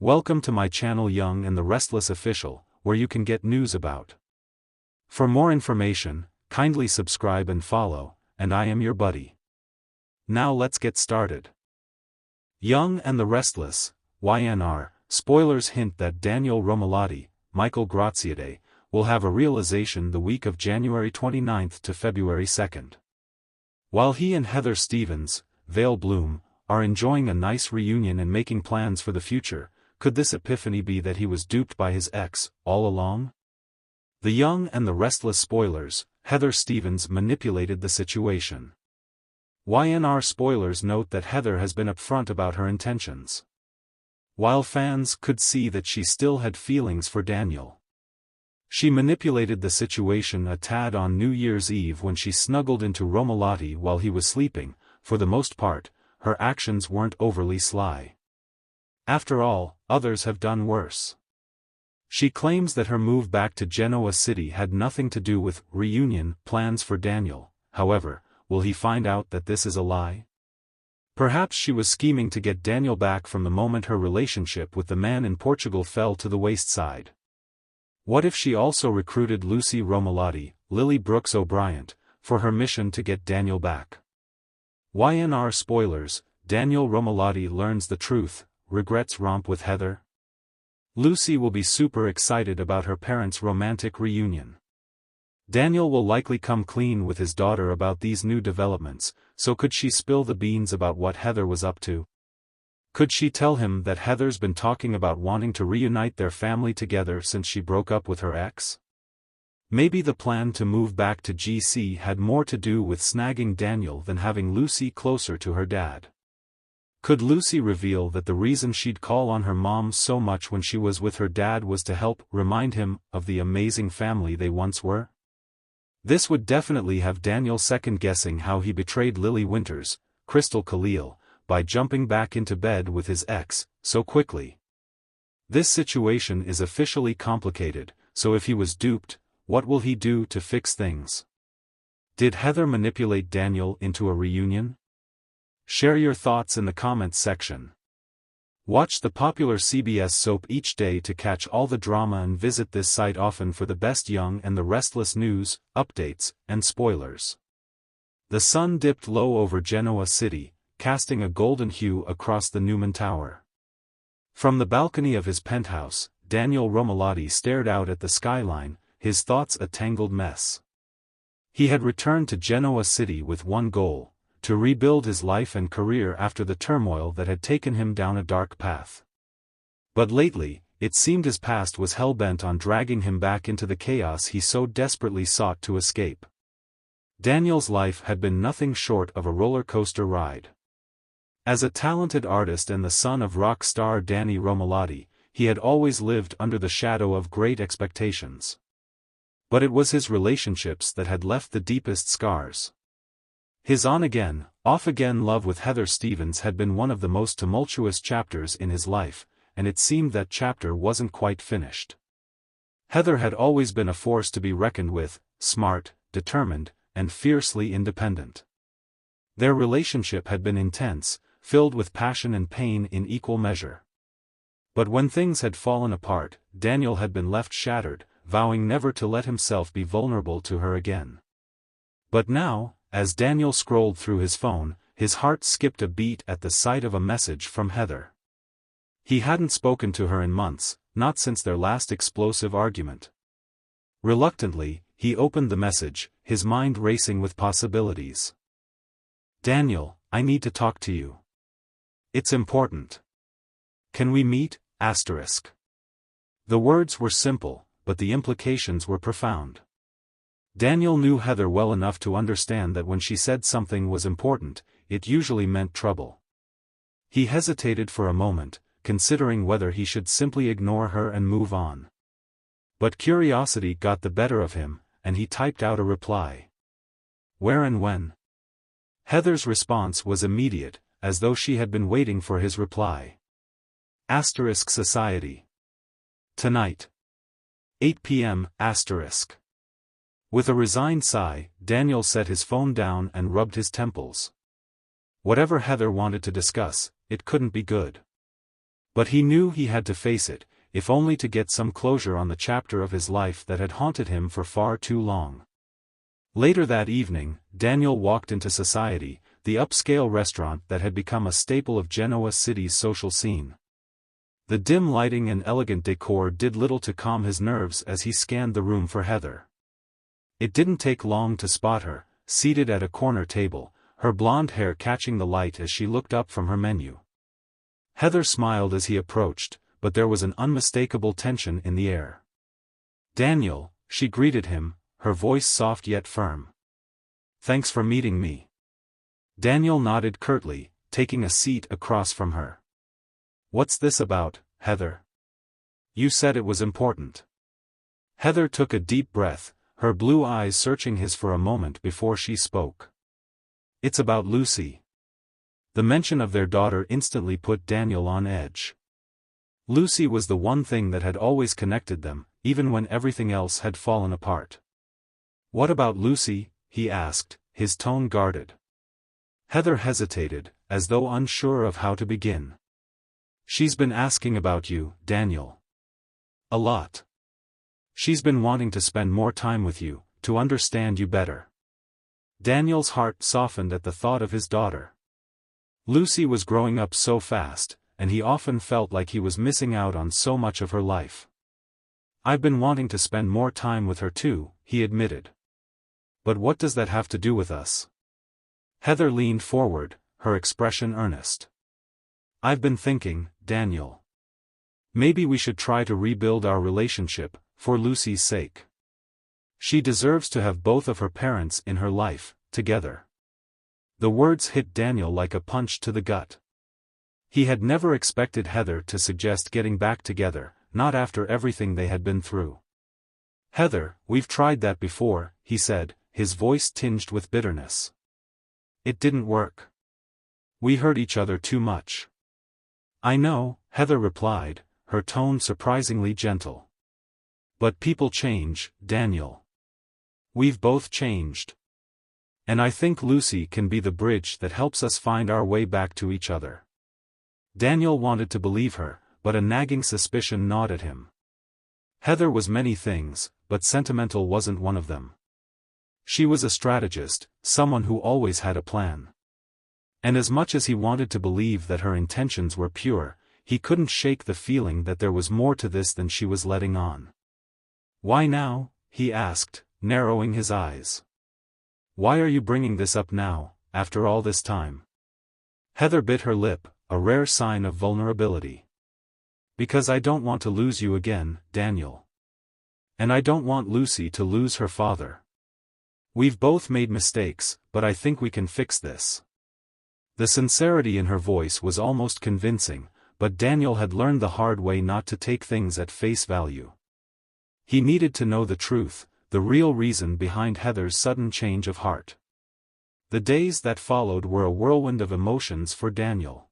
Welcome to my channel Young and the Restless Official, where you can get news about. For more information, kindly subscribe and follow, and I am your buddy. Now let's get started. Young and the Restless, YNR, spoilers hint that Daniel Romalotti, Michael Graziadei, will have a realization the week of January 29th to February 2nd. While he and Heather Stevens, Vale Bloom, are enjoying a nice reunion and making plans for the future, could this epiphany be that he was duped by his ex, all along? The Young and the Restless spoilers, Heather Stevens manipulated the situation. YNR spoilers note that Heather has been upfront about her intentions. While fans could see that she still had feelings for Daniel, she manipulated the situation a tad on New Year's Eve when she snuggled into Romalotti while he was sleeping. For the most part, her actions weren't overly sly. After all, others have done worse. She claims that her move back to Genoa City had nothing to do with reunion plans for Daniel. However, will he find out that this is a lie? Perhaps she was scheming to get Daniel back from the moment her relationship with the man in Portugal fell to the wayside. What if she also recruited Lucy Romalotti, Lily Brooks O'Brien, for her mission to get Daniel back? YNR spoilers, Daniel Romalotti learns the truth, regrets romp with Heather. Lucy will be super excited about her parents' romantic reunion. Daniel will likely come clean with his daughter about these new developments, so could she spill the beans about what Heather was up to? Could she tell him that Heather's been talking about wanting to reunite their family together since she broke up with her ex? Maybe the plan to move back to GC had more to do with snagging Daniel than having Lucy closer to her dad. Could Lucy reveal that the reason she'd call on her mom so much when she was with her dad was to help remind him of the amazing family they once were? This would definitely have Daniel second-guessing how he betrayed Lily Winters, Crystal Khalil, by jumping back into bed with his ex so quickly. This situation is officially complicated, so if he was duped, what will he do to fix things? Did Heather manipulate Daniel into a reunion? Share your thoughts in the comments section. Watch the popular CBS soap each day to catch all the drama and visit this site often for the best Young and the Restless news, updates, and spoilers. The sun dipped low over Genoa City, casting a golden hue across the Newman Tower. From the balcony of his penthouse, Daniel Romalotti stared out at the skyline, his thoughts a tangled mess. He had returned to Genoa City with one goal: to rebuild his life and career after the turmoil that had taken him down a dark path. But lately, it seemed his past was hell-bent on dragging him back into the chaos he so desperately sought to escape. Daniel's life had been nothing short of a roller coaster ride. As a talented artist and the son of rock star Danny Romalotti, he had always lived under the shadow of great expectations. But it was his relationships that had left the deepest scars. His on-again, off-again love with Heather Stevens had been one of the most tumultuous chapters in his life, and it seemed that chapter wasn't quite finished. Heather had always been a force to be reckoned with, smart, determined, and fiercely independent. Their relationship had been intense, filled with passion and pain in equal measure. But when things had fallen apart, Daniel had been left shattered, vowing never to let himself be vulnerable to her again. But now, as Daniel scrolled through his phone, his heart skipped a beat at the sight of a message from Heather. He hadn't spoken to her in months, not since their last explosive argument. Reluctantly, he opened the message, his mind racing with possibilities. "Daniel, I need to talk to you. It's important. Can we meet? **. The words were simple, but the implications were profound. Daniel knew Heather well enough to understand that when she said something was important, it usually meant trouble. He hesitated for a moment, considering whether he should simply ignore her and move on. But curiosity got the better of him, and he typed out a reply. "Where and when?" Heather's response was immediate, as though she had been waiting for his reply. Society. Tonight. 8 p.m. With a resigned sigh, Daniel set his phone down and rubbed his temples. Whatever Heather wanted to discuss, it couldn't be good. But he knew he had to face it, if only to get some closure on the chapter of his life that had haunted him for far too long. Later that evening, Daniel walked into Society, the upscale restaurant that had become a staple of Genoa City's social scene. The dim lighting and elegant decor did little to calm his nerves as he scanned the room for Heather. It didn't take long to spot her, seated at a corner table, her blonde hair catching the light as she looked up from her menu. Heather smiled as he approached, but there was an unmistakable tension in the air. "Daniel," she greeted him, her voice soft yet firm. "Thanks for meeting me." Daniel nodded curtly, taking a seat across from her. "What's this about, Heather? You said it was important." Heather took a deep breath, her blue eyes searching his for a moment before she spoke. "It's about Lucy." The mention of their daughter instantly put Daniel on edge. Lucy was the one thing that had always connected them, even when everything else had fallen apart. "What about Lucy?" he asked, his tone guarded. Heather hesitated, as though unsure of how to begin. "She's been asking about you, Daniel. A lot. She's been wanting to spend more time with you, to understand you better." Daniel's heart softened at the thought of his daughter. Lucy was growing up so fast, and he often felt like he was missing out on so much of her life. "I've been wanting to spend more time with her too," he admitted. "But what does that have to do with us?" Heather leaned forward, her expression earnest. "I've been thinking, Daniel. Maybe we should try to rebuild our relationship, for Lucy's sake. She deserves to have both of her parents in her life, together." The words hit Daniel like a punch to the gut. He had never expected Heather to suggest getting back together, not after everything they had been through. "Heather, we've tried that before," he said, his voice tinged with bitterness. "It didn't work. We hurt each other too much." "I know," Heather replied, her tone surprisingly gentle. "But people change, Daniel. We've both changed. And I think Lucy can be the bridge that helps us find our way back to each other." Daniel wanted to believe her, but a nagging suspicion gnawed at him. Heather was many things, but sentimental wasn't one of them. She was a strategist, someone who always had a plan. And as much as he wanted to believe that her intentions were pure, he couldn't shake the feeling that there was more to this than she was letting on. "Why now?" he asked, narrowing his eyes. "Why are you bringing this up now, after all this time?" Heather bit her lip, a rare sign of vulnerability. "Because I don't want to lose you again, Daniel. And I don't want Lucy to lose her father. We've both made mistakes, but I think we can fix this." The sincerity in her voice was almost convincing, but Daniel had learned the hard way not to take things at face value. He needed to know the truth, the real reason behind Heather's sudden change of heart. The days that followed were a whirlwind of emotions for Daniel.